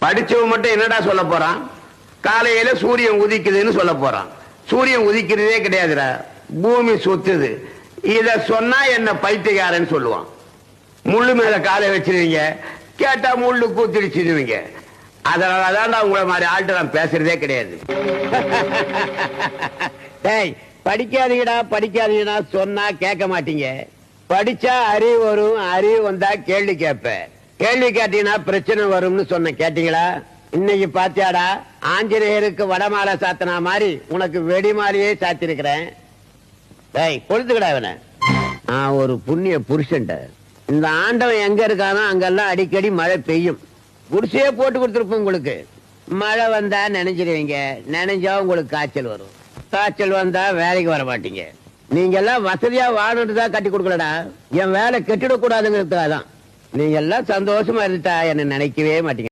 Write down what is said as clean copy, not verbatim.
படிச்சவன் மட்டும் என்னடா சொல்ல போறான்? காலையில சூரியன் உதிக்குதுன்னு சொல்ல போறான். சூரியன் உதிக்கிறதே கிடையாதுடா, பூமி சுத்துது. இத சொன்னா என்ன பைத்தியக்காரன்னு சொல்லுவான். முள்ளு மேல காலை வச்சிருவீங்க, கேட்டா முள்ளு கூத்திடுச்சிருவீங்க. அதனாலதான் உங்களை மாதிரி ஆள்கிட்ட நான் பேசுறதே கிடையாது. டேய், படிக்காதீங்கடா படிக்காதீங்கடா சொன்னா கேட்க மாட்டீங்க. படிச்சா அறிவு வரும், அறிவு வந்தா கேள்வி கேட்ப. கேள்வி கேட்டீங்கன்னா பிரச்சனை வரும்னு சொன்ன, கேட்டீங்களா? இன்னைக்கு பாத்தியாடா, ஆஞ்சநேயருக்கு வடமாலை சாத்தினா மாதிரி உனக்கு வெடிமாலையே சாத்திருக்கிறேன். டேய், கொளுத்துக்கடா இவனை. நான் ஒரு புண்ணிய புருஷன்ட. இந்த ஆண்டவன் எங்க இருக்கானோ அங்கெல்லாம் அடிக்கடி மழை பெய்யும். குடிசையே போட்டு கொடுத்துருப்போம் உங்களுக்கு. மழை வந்தா நினைச்சிருவீங்க, நினைஞ்சா உங்களுக்கு காய்ச்சல் வரும். காய்ச்சல் வந்தா வேலைக்கு வர மாட்டீங்க. நீங்க எல்லாம் வசதியா வாழணுன்றதா கட்டி கொடுக்கலடா, என் வேலை கெட்டிடக்கூடாதுங்கிறதுக்காக தான். நீங்க எல்லாம் சந்தோஷமா இருந்துட்டா என்ன நினைக்கவே மாட்டீங்க.